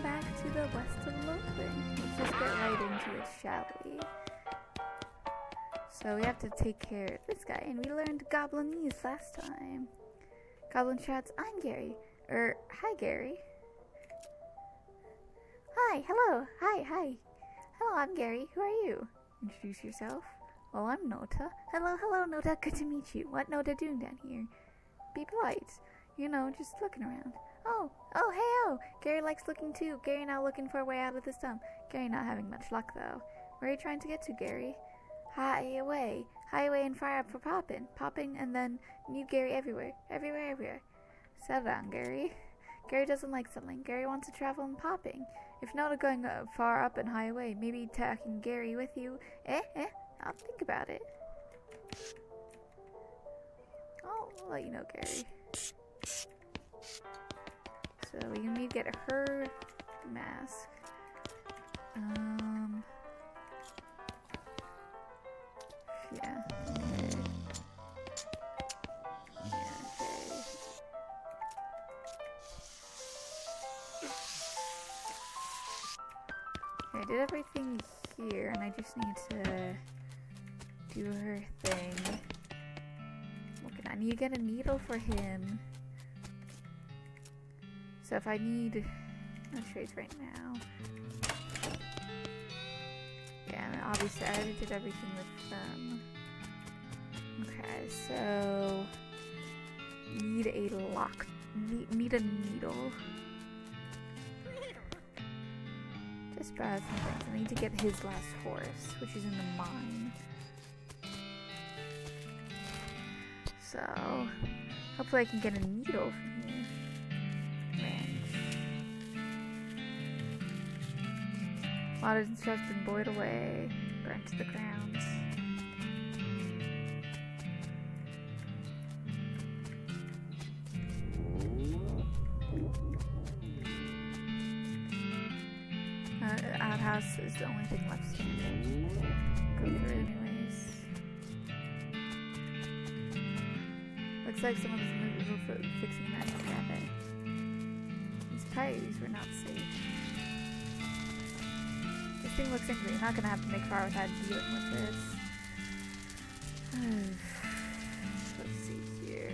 back to the west of Loathing. Let's just get right into it, shall we? So we have to take care of this guy, and we learned Goblinese last time. Goblin shouts, "I'm Gary." Hi Gary. Hi, hello, hi. Hello, I'm Gary. Who are you? Introduce yourself. Well, I'm Nota. Hello, Nota. Good to meet you. What Nota doing down here? Be polite. You know, just looking around. Oh, hey. Gary likes looking too. Gary now looking for a way out of this dump. Gary not having much luck though. Where are you trying to get to, Gary? Highway and fire up for popping, and then need Gary everywhere. Settle down, Gary. Gary doesn't like settling. Gary wants to travel and popping. If not going far up and highway, maybe taking Gary with you. I'll think about it. I'll let you know, Gary. So we need to get her mask. Yeah. Okay. I did everything here, and I just need to do her thing. I need to get a needle for him. So if I need trades right now. Yeah, and obviously I already did everything with them. Okay, so need a lock. Need a needle. Just browse some things. I need to get his last horse, which is in the mine. So hopefully I can get a needle from here. Ranch. A lot of stuff's been boiled away, burnt to the ground. Outhouse is the only thing left standing. Go through it anyways. Looks like someone is in the middle of fixing that cabin. These coyotes were not safe. This thing looks angry. You're not gonna have to make fire without dealing with this. Let's see here.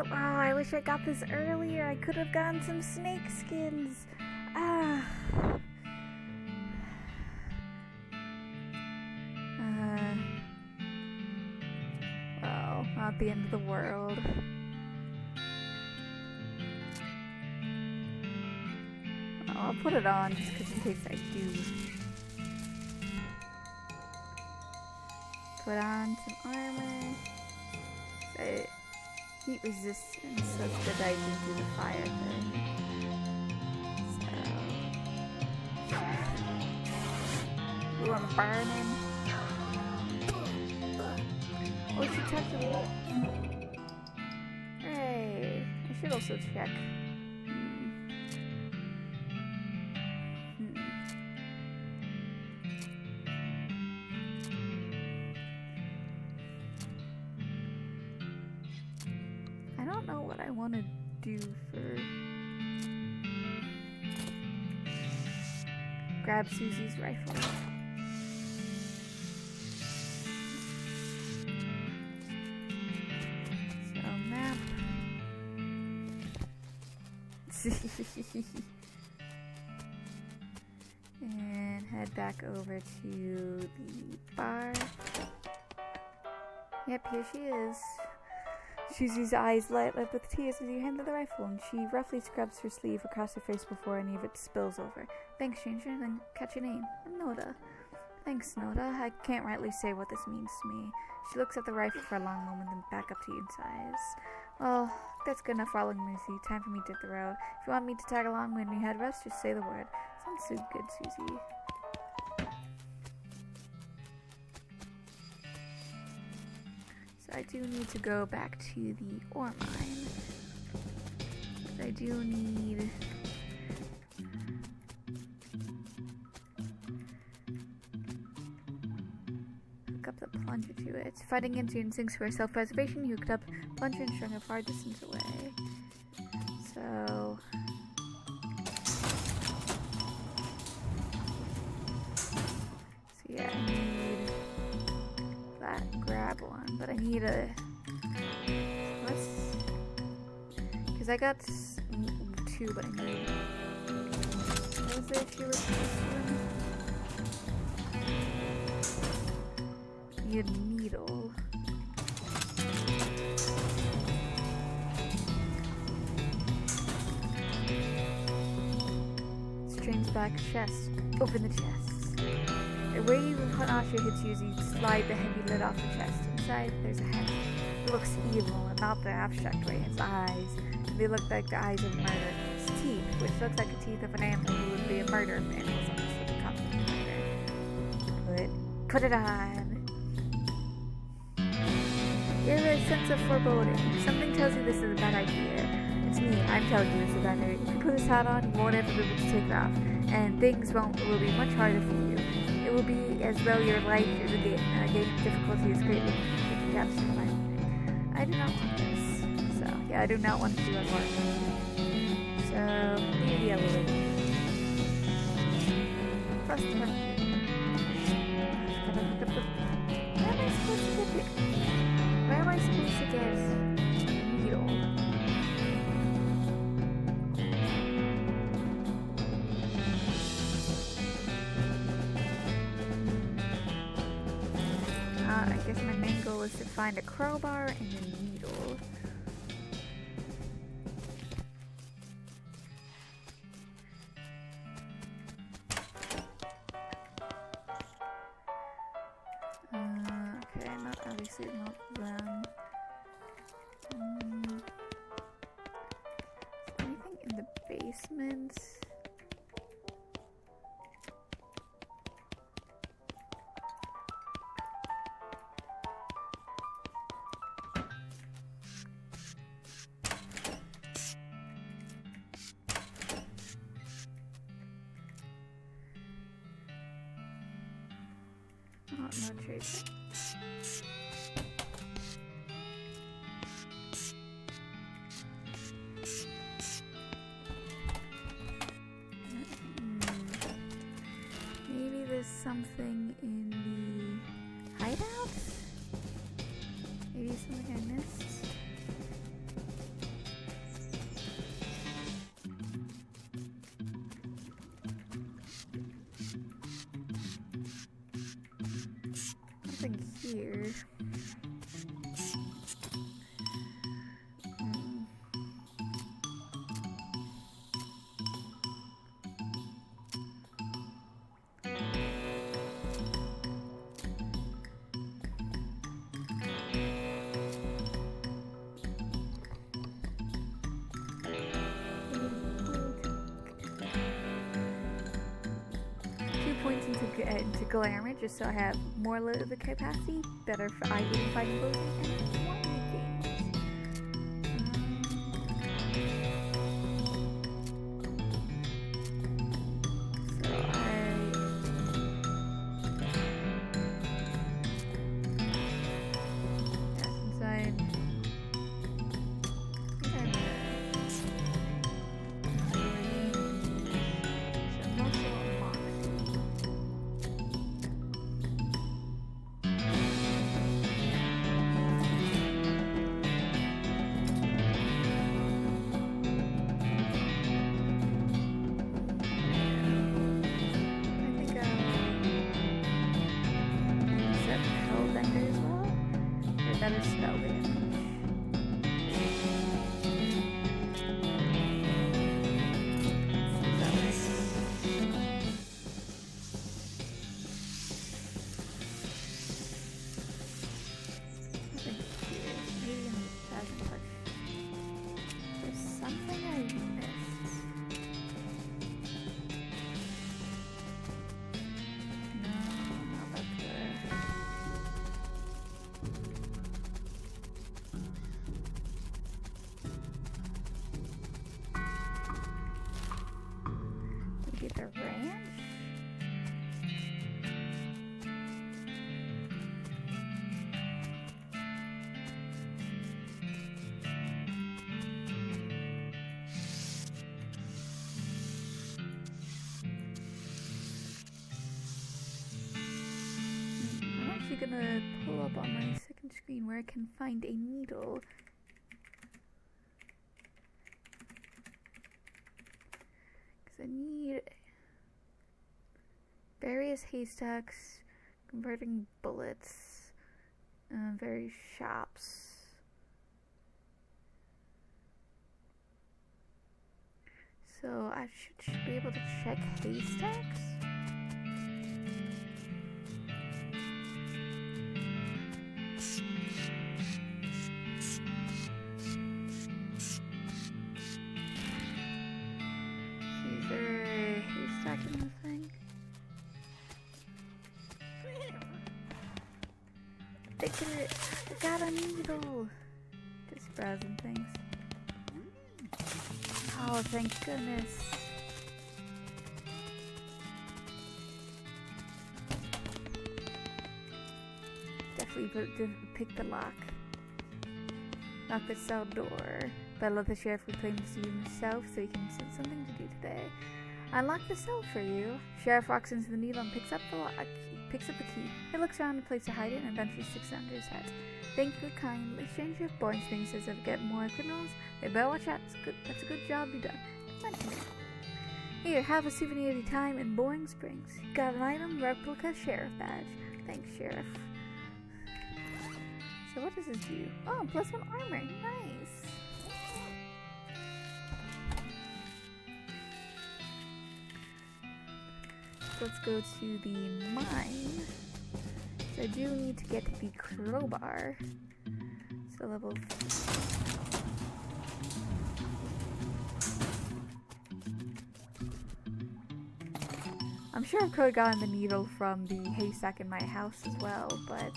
Oh, I wish I got this earlier. I could have gotten some snake skins. Well, not the end of the world. I'll put it on just because in case I do. Put on some armor. Heat resistance, so it's good that I can do the fire thing. So we want to burn him. Oh, she checked it. Hooray! I should also check. I don't know what I want to do for... Grab Susie's rifle. So, map. And head back over to the bar. Yep, here she is. Susie's eyes light up with tears as you hand her the rifle, and she roughly scrubs her sleeve across her face before any of it spills over. Thanks, stranger, then catch your name. I'm Noda. Thanks, Noda. I can't rightly say what this means to me. She looks at the rifle for a long moment, then back up to you and sighs. Well, that's good enough following Lucy. Time for me to hit the road. If you want me to tag along when we head west, just say the word. Sounds so good, Susie. I do need to go back to the ore mine. I do need... hook up the plunger to it. Fighting into instincts for self-preservation, you hooked up plunger and strung a far distance away. So yeah, I need that grab one, but I need a because I got 2, but I need. What was it? If you were supposed to need a needle. Strains back chest. Open the chest. The way you put off your hits you slide the heavy lid off the chest. Inside, there's a head. It looks evil, and not the abstract way. Its eyes. They look like the eyes of murder. Its teeth, which looks like the teeth of an animal who would be a murderer if animals understood the concept of murder. Put it on. You have a sense of foreboding. Something tells you this is a bad idea. It's me. I'm telling you this is a bad idea. If you put this hat on, you won't ever be able to take it off, and things will be much harder for you. It will be as though your life is a game, and a game of difficulty is greatly if you have to survive. I do not want this. So, yeah, I do not want to do that part. So, maybe the elevator. Plus the Where am I supposed to get it? Where am I supposed to get a needle? I guess my main goal is to find a crowbar and a needle. Okay, obviously not them. Is there anything in the basement? Oh, no trace. Maybe there's something in the hideout? Maybe something I missed? Nothing here. Points into glamour just so I have more the capacity, better for fighting closing, and more things. Better spell damage. There's something I missed. No, not up there. actually gonna pull up on my second screen where I can find a needle. Because I need various haystacks, converting bullets, various shops. So I should be able to check haystacks. Is there a haystack in the thing? I got a needle. Just browsing things. Oh, thank goodness. Definitely pick the lock. Knock the cell door. But I love the sheriff reclaim the seat himself so he can send something to do today. Unlock the cell for you. Sheriff walks into the needle and picks up the key. He looks around and place to hide it and eventually sticks it under his hat. Thank you kindly. Stranger Boring Springs says if get more criminals, they better watch out. That's a good job you done. Here, have a souvenir of your time in Boring Springs. Got an item, replica sheriff badge. Thanks, Sheriff. So what does this do? Oh, +1 armor. Nice. Let's go to the mine. So I do need to get the crowbar. So level... I'm sure I could have gotten the needle from the haystack in my house as well, but...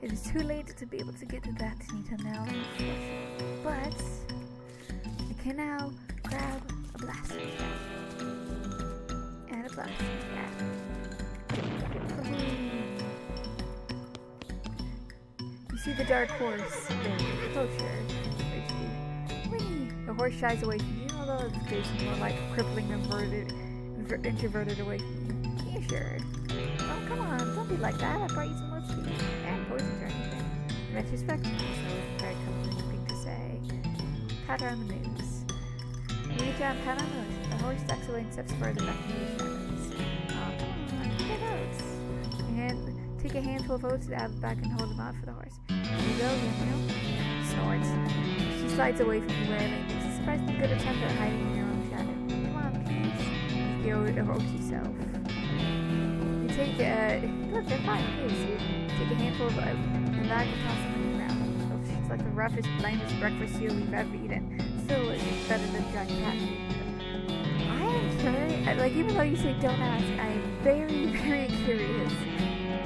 it is too late to be able to get to that needle now, but I can now grab a blaster and a blaster You see the dark horse very closer. The horse shies away from you, although it's facing more like crippling introverted away from you. Yeah, sure. Oh, come on, don't be like that. I brought you some more speed and poisons or anything. In retrospect, so it's a very comforting thing to say. Pat her on the nose. You reach out and pat on the nose. The horse ducks away and steps further back into the shadows. Oh, come on, get oats. Take a handful of oats out of the back and hold them out for the horse. Here you go, snorts. She slides away from you warily and makes a surprisingly good attempt at hiding in your own shadow. Come on, please. You oats yourself. You take look, they're fine. Please, you take a handful of oats and bag and toss them in the ground. It's like the roughest, blandest breakfast cereal you've ever eaten. Still, it's better than giant cat food. I am very, like, even though you say don't ask, I am very, very curious.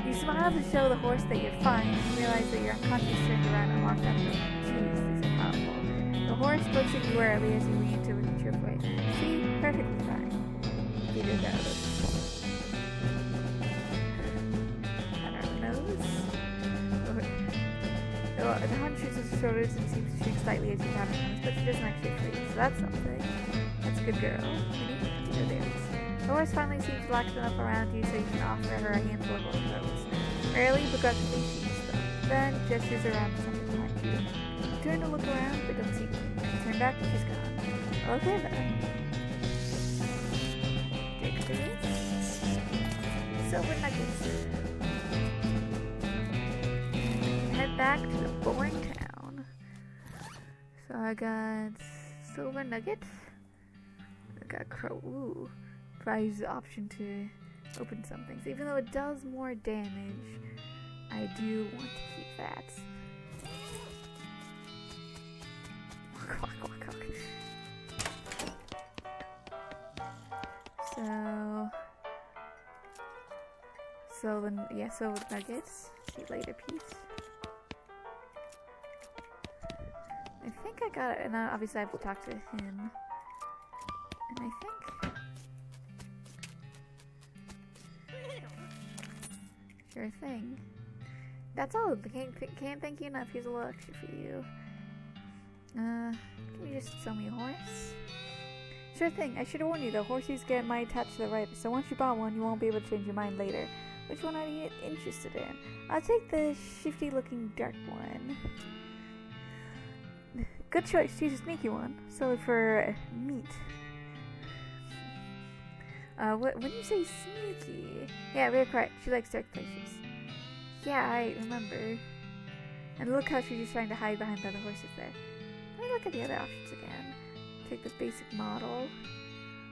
You smile to show the horse that you're fine and realize that your unconscious turned around and walked after him. Jeez, these are powerful. The horse looks at you warily as you lean to reach your way. See? Perfectly fine. Give it a I don't know. The hunches his shoulders and seems to shrink slightly as you tap his nose, but she doesn't actually freeze, so that's something. That's a good girl. The horse finally seems relaxed enough around you so you can offer her a handful of oats. Rarely, begrudgingly, she eats them. Then gestures around to something behind you. You turn to look around, but don't see anything. You turn back and she's gone. Okay then. Take this. Silver nuggets. Head back to the boring town. So I got silver nuggets. I got crow. Ooh. Use the option to open some things. Even though it does more damage, I do want to keep that. So the nuggets. See you later, peace. I think I got it, and obviously I have to talk to him. And I think. Sure thing. That's all. Can't thank you enough. Here's a little extra for you. Can you just sell me a horse? Sure thing. I should warn you though, horses might attach to the rider, so once you bought one, you won't be able to change your mind later. Which one are you interested in? I'll take the shifty-looking dark one. Good choice. She's a sneaky one. So for meat. When you say sneaky... Yeah, we're correct. She likes dark places. Yeah, I remember. And look how she's just trying to hide behind the other horses there. Let me look at the other options again. Take the basic model.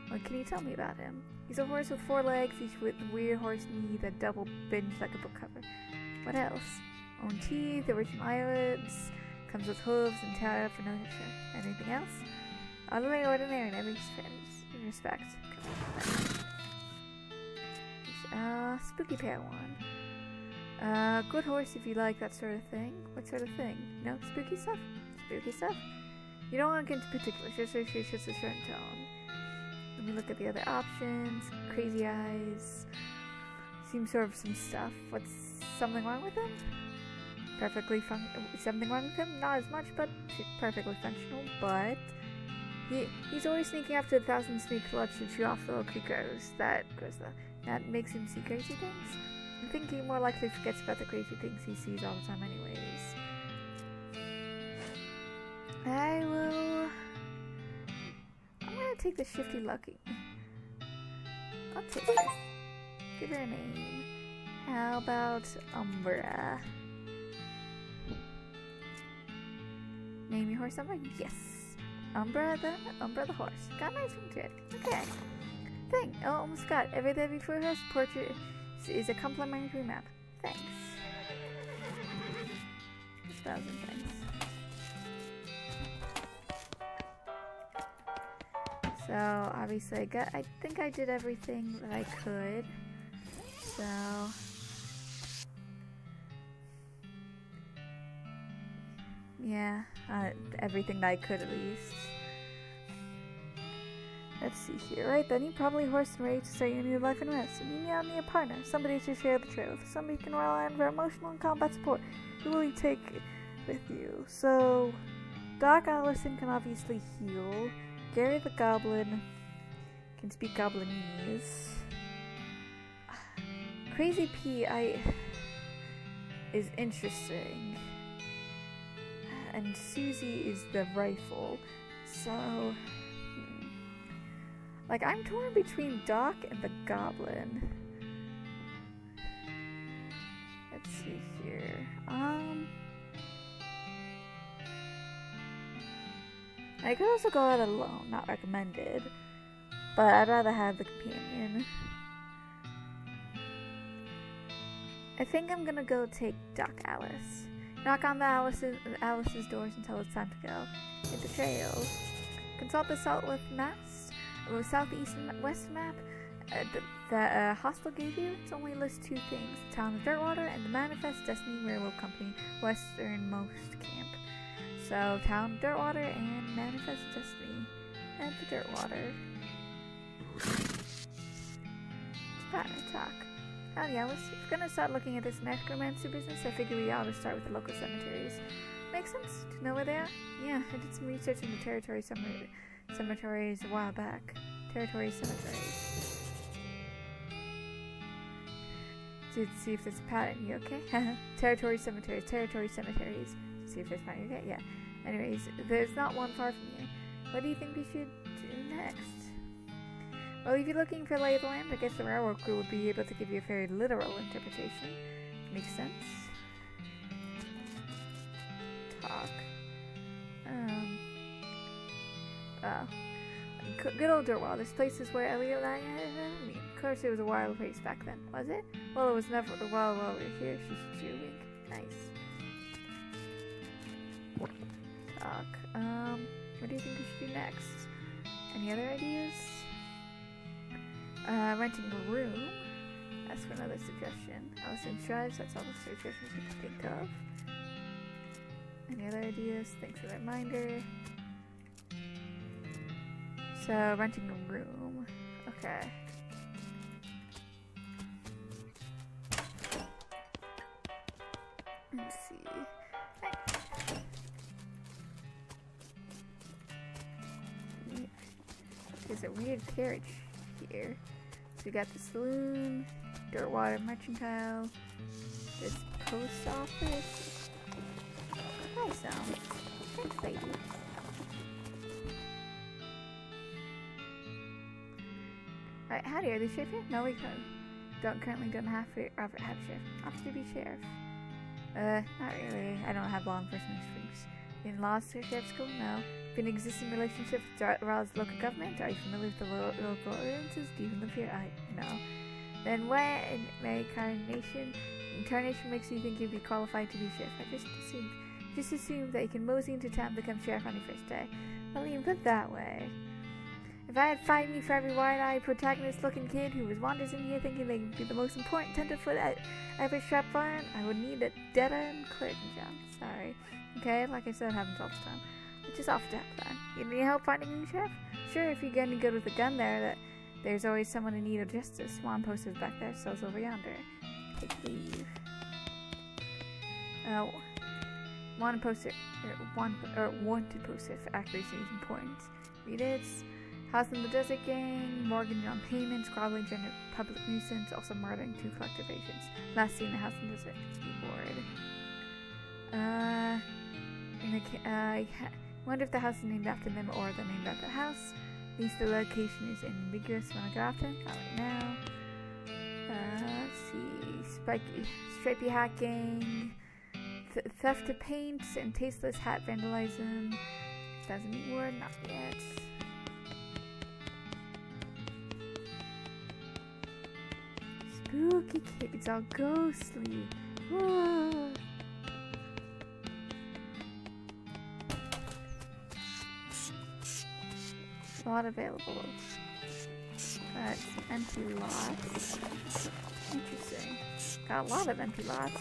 What can you tell me about him? He's a horse with 4 legs, each with weird horse knee that double binge like a book cover. What else? Own teeth, original eyelids, comes with hooves and tail for no sure. Anything else? Utterly ordinary in every respect. Spooky pale one. Good horse if you like that sort of thing. What sort of thing? No, spooky stuff? Spooky stuff? You don't want to get into particulars, just a certain tone. Let me look at the other options. Crazy eyes. Seems sort of some stuff. What's something wrong with him? Something wrong with him? Not as much, but perfectly functional. But he's always sneaking after 1,000 sneak clutch to chew off the little creakers. That makes him see crazy things. I think he more likely forgets about the crazy things he sees all the time anyways. I'm gonna take the shifty lucky. I'll take it. Give her a name. How about Umbra? Name your horse Umbra? Yes. Umbra the horse. Got nice and good. Okay. Thing. Oh, almost got every for horse portrait is a complimentary map. Thanks. 1,000 thanks. So obviously I think I did everything that I could. So yeah, everything that I could at least. Let's see here. Right then, you probably horse and ready to start your new life and rest. And you need a partner, somebody to share the trail with, somebody you can rely on for emotional and combat support. Who will you take with you? So Doc Allison can obviously heal. Gary the Goblin can speak Goblinese. Crazy P is interesting. And Susie is the rifle. So, like, I'm torn between Doc and the Goblin. Let's see here. I could also go out alone, not recommended, but I'd rather have the companion. I think I'm gonna go take Doc Alice. Knock on the Alice's doors until it's time to go. Hit the trail. Consult the southeast and west map that Hostel gave you. It only lists 2 things: the town of Dirtwater and the Manifest Destiny Railroad Company westernmost camp. So, town of Dirtwater and Manifest Destiny. Head for Dirtwater. Partner talk. Howdy, Alice. If you're gonna start looking at this necromancer business, I figure we ought to start with the local cemeteries. Makes sense? Do you know where they are? Yeah, I did some research into territory cemeteries a while back. Territory cemeteries. To see if there's a pattern. You okay? Territory cemeteries. See if there's a pattern. Okay? Yeah. Anyways, there's not one far from here. What do you think we should do next? Well, if you're looking for lay of the land, I guess the railroad crew would be able to give you a very literal interpretation. Makes sense. Talk. Good old Dirtwall. This place is where Elliot and I mean, of course it was a wild place back then, was it? Well, it was never a while we were here. She wink. Nice. Talk. What do you think we should do next? Any other ideas? Renting a room. That's for another suggestion. Allison drives. That's all the suggestions we can think of. Any other ideas? Thanks for the reminder. So, renting a room. Okay. Let's see. there's a weird carriage here. So we got the saloon, Dirtwater Mercantile, this post office. Hi, Sam. Thanks, lady. Alright, howdy, are they sheriff here? No, we don't have to have a sheriff. Opt to be sheriff. Not really. I don't have law enforcement experience. In law sheriff school? No. Been in existing relationship with Ra's local government? Are you familiar with the local ordinances? Do you even live here? No. Then what? Incarnation makes you think you'd be qualified to be sheriff. I just assumed that you can mosey into town and become sheriff on your first day. Well, you put it that way. If I had fighting me for every wide-eyed protagonist-looking kid who wanders in here thinking they could be the most important tenderfoot at every strap barn, I would need a dead-end clerk job. Sorry. Okay, like I said, it happens all the time. It's just off to happen. You need help finding a new sheriff? Sure, if you're getting good with a gun there's always someone in need of justice. One poster's back there, so's over yonder. Take leave. Wanted poster for accuracy is important. Read it. House in the Desert Gang, mortgage on payments, groveling during a public nuisance, also murdering 2 collective agents. Last seen in the House in the Desert Reward. I wonder if the house is named after them or they're named after the house. At least the location is ambiguous when I go after it. Not right now. Let's see. Stripey Hat Gang. Theft of paint and tasteless hat vandalism. Doesn't mean word, not yet. Spooky kids, all ghostly. Whoa. Lot available. But empty lots. Interesting. Got a lot of empty lots.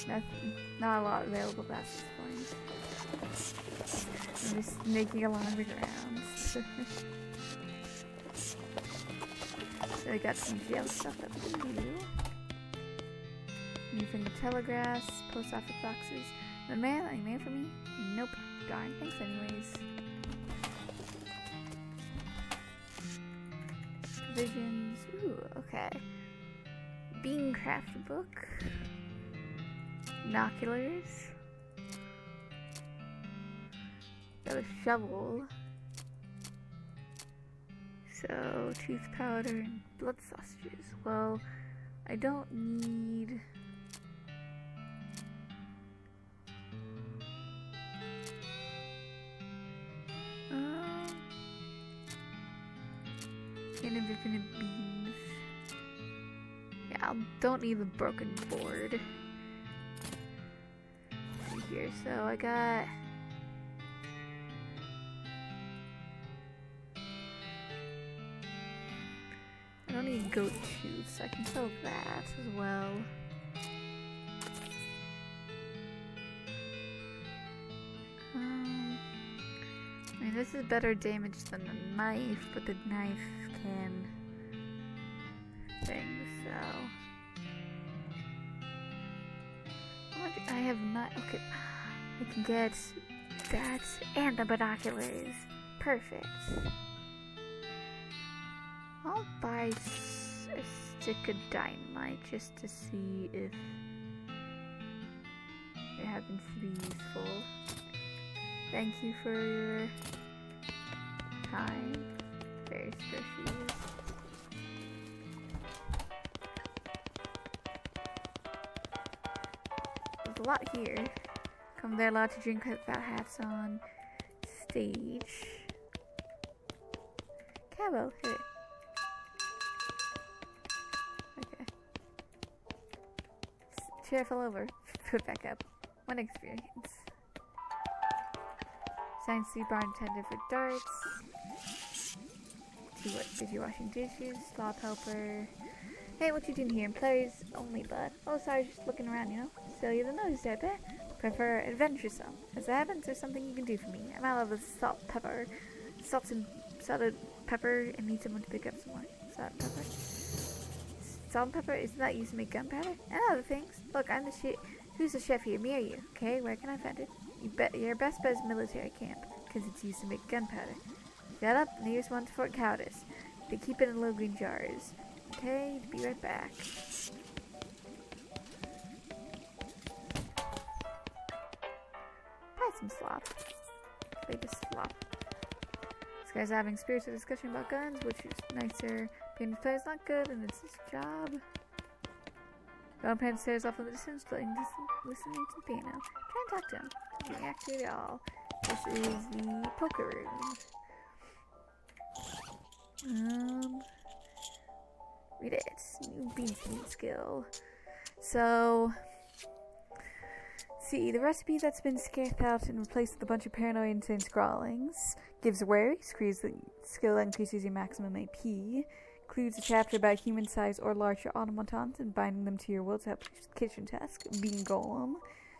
Nothing. Not a lot available past this point. I'm just making a lot of rounds. So I got some jail stuff that we can do. Anything with telegraphs, post office boxes. The mail? Any mail for me? Nope. Darn. Thanks anyways. Provisions. Ooh, okay. Beancraft book. Binoculars. Got a shovel. So, tooth powder and blood sausages. Well, I don't need... infinite beans. Yeah, I don't need the broken board. Here, so I got... I don't need goat tooth, so I can sell that as well. I mean, this is better damage than the knife, but the knife can things, so I have not. Okay, I can get that and the binoculars. Perfect. I'll buy a stick of dynamite just to see if it happens to be useful. Thank you for your time. Very squishy. There's a lot here. Come there allowed to drink without hats on. Stage. Cabo, hit it. Okay. Chair fell over. Put back up. One experience. Science Sea bartender for darts. Busy washing dishes. Slop helper. Hey, what you doing here? Employees only, bud. Oh, sorry, just looking around, you know? So you don't notice that, eh? Prefer adventuresome. As it happens, there's something you can do for me. I'm out of the salted pepper, and need someone to pick up some more. Salt and pepper. Salt and pepper, isn't that used to make gunpowder? And other things. Look, I'm the who's the chef here? Me or you? Okay, where can I find it? Your best bet is military camp, because it's used to make gunpowder. Shut up, and here's one to Fort Countess. They keep it in little green jars. Okay, be right back. Buy some slop. Latest slop. This guy's having spirited discussion about guns, which is nicer. Being the player's not good, and it's his job. Going past stairs off in the distance, listening to the piano. Try and talk to him. Doesn't react to it at all. This is the poker room. Read it. New beans skill. So, see, the recipe that's been scared out and replaced with a bunch of paranoid insane scrawlings. Gives away, screws the skill that increases your maximum AP. Includes a chapter about human-sized or larger automatons and binding them to your will to help kitchen task. Bean golem,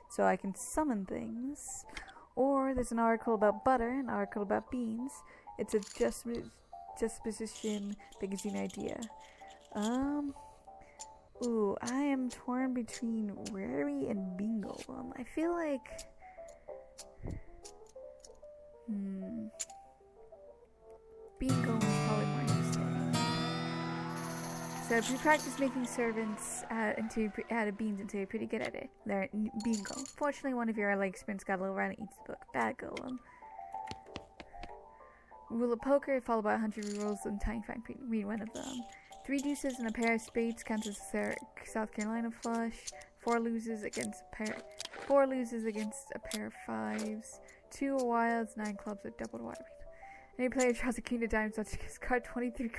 so I can summon things. Or there's an article about butter, an article about beans. It's a juxtaposition that gives you an idea. Ooh, I am torn between Rary and Bean golem. I feel like Bean golem is probably more interesting. So if you practice making servants out of beans until you're pretty good at it, they're Bean golem. Fortunately, one of your early experience got a little around and eats the book. Bad golem. Rule of poker, followed by 100 rules and tiny fine print. Read one of them. 3 deuces and a pair of spades counts as a South Carolina flush. 4 loses against a pair of fives. 2 wilds, 9 clubs, a double wide. Any player draws a king of diamonds, such as card 23.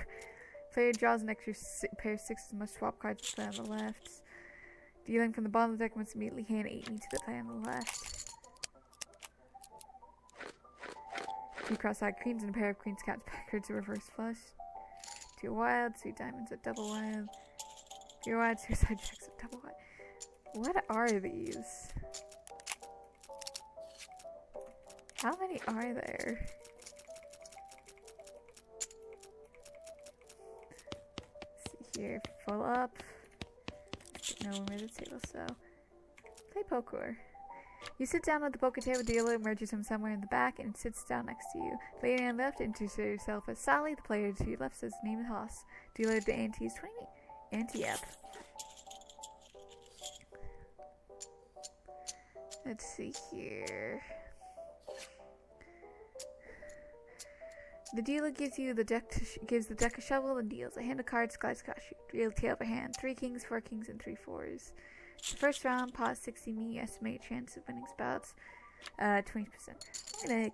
Player draws an extra pair of sixes, must swap cards to play on the left. Dealing from the bottom of the deck, must immediately hand 8 to the player on the left. 2 cross-eyed queens and a pair of queens counts backwards, a reverse flush. 2 wilds, 3 diamonds, a double wild. 3 wilds, 2 side checks, a double wild. What are these? How many are there? Let's see here, full up. No one made the table, so play poker. You sit down at the poker table, dealer emerges from somewhere in the back and sits down next to you. The lady on the left introduces herself as Sally. The player to your left says name is Hoss. Dealer, the ante is 20. Ante up. Let's see here. The dealer gives the deck a shovel and deals a hand of cards, slides, cash. Deal tail of a hand. 3 kings, 4 kings, and 3 fours. The first round, pause 60 me, estimate chance of winning spouts, 20%. I'm gonna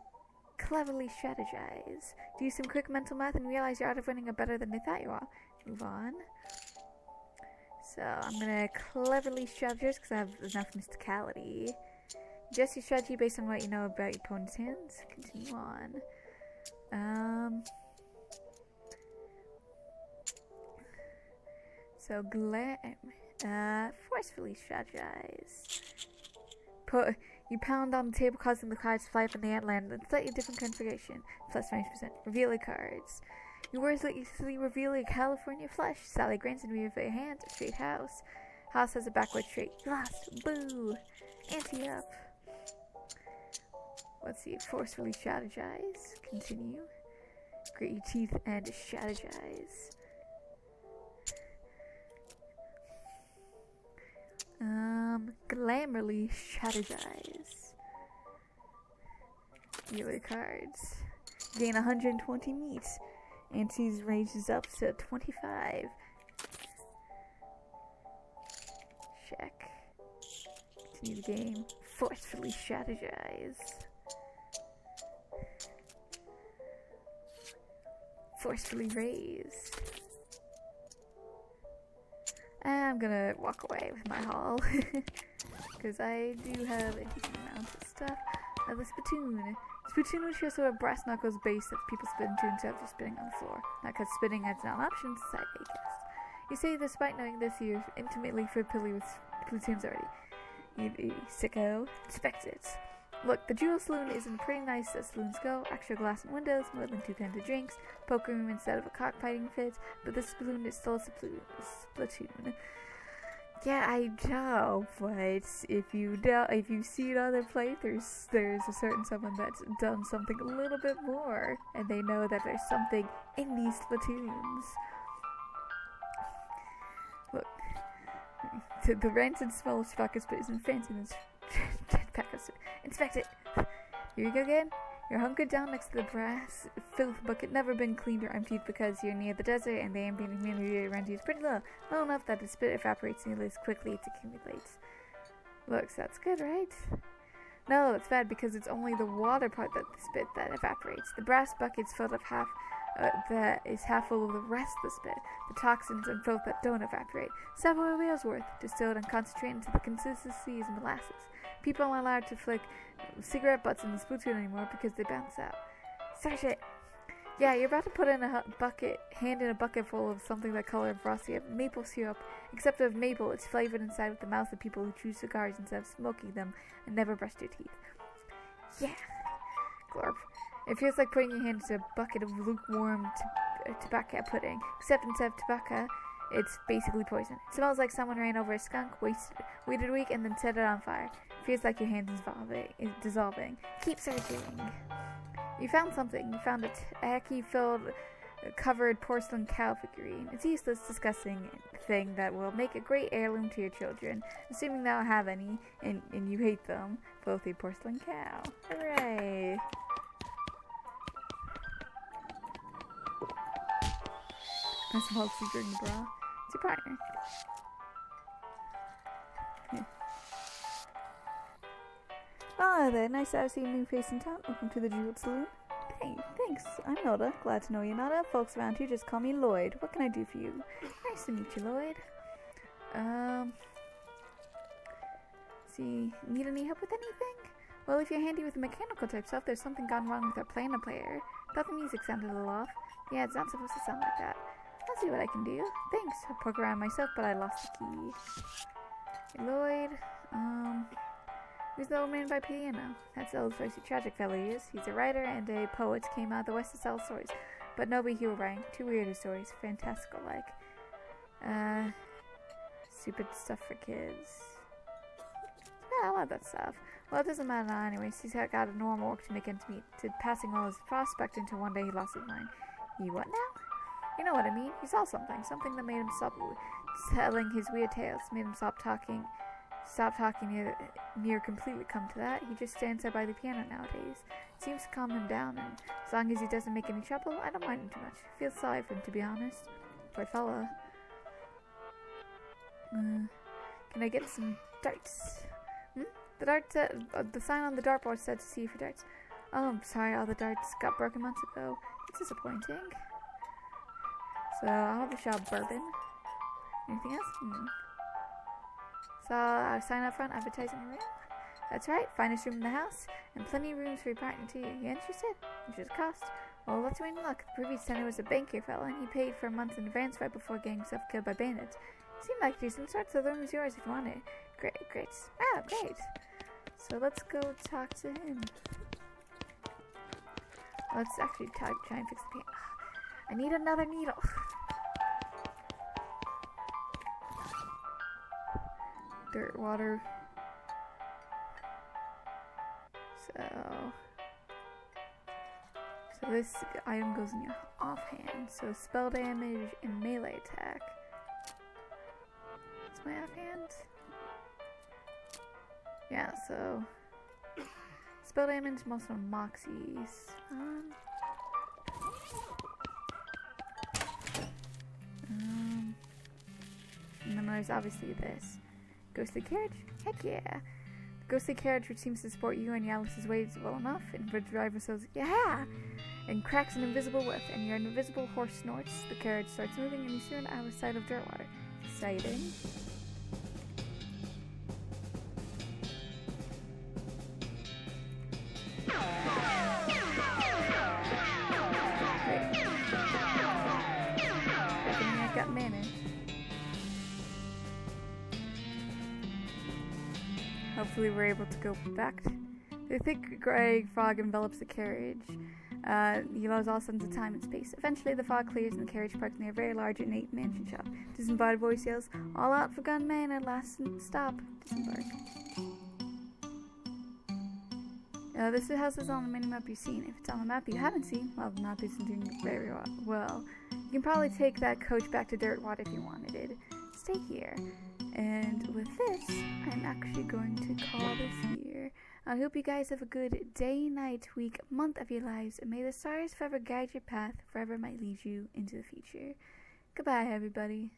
cleverly strategize. Do some quick mental math and realize your odds of winning are better than you thought you are. Move on. So I'm gonna cleverly strategize because I have enough mysticality. Adjust your strategy based on what you know about your opponent's hands. Continue on. So glam. Forcefully strategize. You pound on the table, causing the cards to fly from the hand land in a slightly different configuration. Plus 20%. Reveal your cards. You worthlessly reveal your California flush. Sally grins and reveal your hand. Straight house. House has a backward straight. You lost. Boo. Ante up. Let's see. Forcefully strategize. Continue. Grit your teeth and strategize. Glamourly strategize. Deal your cards. Gain 120 meat. Ante's ranges up to 25. Check. Continue the game. Forcefully strategize. Forcefully raise. I'm gonna walk away with my haul because I do have a decent amount of stuff. The spittoon. Spittoon which also a brass knuckles base that people spit into instead of just spitting on the floor. Not because spitting is not an option, it's a side guess. You say despite knowing this, you're intimately familiar with platoons already. You sicko. Inspect it. Look, the Jewel Saloon isn't pretty nice as saloons go. Extra glass and windows, more than 2 kinds of drinks, poker room instead of a cockfighting fit, but this saloon is still a splatoon. Yeah, I know, but if you see it other playthroughs, there's a certain someone that's done something a little bit more, and they know that there's something in these platoons. Look, the rancid smell of tobacco spit isn't fancy than tobacco spit. Inspect it. Here you go again. You're hunkered down next to the brass filth bucket, never been cleaned or emptied because you're near the desert and the ambient humidity around you is pretty low enough that the spit evaporates nearly as quickly as it accumulates. Looks, that's good, right? No, it's bad because it's only the water part of the spit that evaporates. The brass bucket's filled up half full of the rest of the spit, the toxins and filth that don't evaporate. Several wheels worth, distilled and concentrated into the consistency as molasses. People aren't allowed to flick cigarette butts in this platoon anymore because they bounce out. Search it! Yeah, you're about to put in hand in a bucket full of something that color of frosty maple syrup. Except of maple, it's flavored inside with the mouth of people who chew cigars instead of smoking them and never brush their teeth. Yeah. Glorp. It feels like putting your hand into a bucket of lukewarm tobacco pudding. Except instead of tobacco, it's basically poison. It smells like someone ran over a skunk, waited a week, and then set it on fire. It feels like your hand is dissolving. Keep searching. You found something. You found a tacky-filled, covered porcelain cow figurine. It's a useless, disgusting thing that will make a great heirloom to your children, assuming they don't have any, and you hate them. Filthy porcelain cow. Hooray! That's a policy during the bra. It's your partner. Yeah. Ah, there. Nice to see a new face in town. Welcome to the Jeweled Saloon. Hey, thanks. I'm Noda. Glad to know you, Noda. Folks around here just call me Lloyd. What can I do for you? Nice to meet you, Lloyd. See, need any help with anything? Well, if you're handy with the mechanical type stuff, there's something gone wrong with our piano player. Thought the music sounded a little off. Yeah, it's not supposed to sound like that. I'll see what I can do. Thanks. I'll poke around myself, but I lost the key. Hey, Lloyd. Who's the old man by piano? That's the old feisty tragic fellow he is. He's a writer and a poet. Came out of the West to sell stories. But nobody he will write. Too weird stories. Fantastical like. Stupid stuff for kids. Yeah, I love that stuff. Well, it doesn't matter now anyways. He's got a normal work to make ends meet. To passing all his prospect until one day he lost his mind. He what now? You know what I mean. He saw something. Something that made him stop telling his weird tales. Made him stop talking near completely come to that. He just stands there by the piano nowadays. It seems to calm him down, and as long as he doesn't make any trouble, I don't mind him too much. I feel sorry for him, to be honest. Poor fella. Can I get some darts? The darts, the sign on the dartboard said to see for darts. Oh, I'm sorry, all the darts got broken months ago. It's disappointing. So, I'll have a shot of bourbon. Anything else? So, I'll sign up front, advertising a room. That's right, finest room in the house, and plenty of rooms for your partner too. You interested? How much does it cost? Well, let's wait and look. The previous tenant was a banker fella, and he paid for months in advance right before getting himself killed by bandits. Seemed like a decent start, so the room is yours if you want it. Great. Ah, great. So let's go talk to him. Let's actually try and fix the paint. I need another needle. Dirt, water. So this item goes in your offhand. So spell damage and melee attack. What's my offhand? Yeah, so spell damage, most of Moxie's. And then there's obviously this. Ghostly carriage? Heck yeah. The ghostly carriage, which seems to support you and Yalis' weight well enough, and the driver says, yeah! And cracks an invisible whip, and your invisible horse snorts. The carriage starts moving, and you soon out of sight of Dirtwater. Exciting. Hopefully we're able to go back. The thick gray fog envelops the carriage. He loves all sense of time and space. Eventually, the fog clears and the carriage parks near a very large ornate mansion shop. Disembodied voice yells, "All out for gunman at last stop. Disembark." This house is on the minimap you've seen. If it's on the map you haven't seen, well, the map isn't doing very well. You can probably take that coach back to Dirtwater if you wanted it. Stay here. And with this, I'm actually going to call this here. I hope you guys have a good day, night, week, month of your lives, and may the stars forever guide your path, forever might lead you into the future. Goodbye, everybody.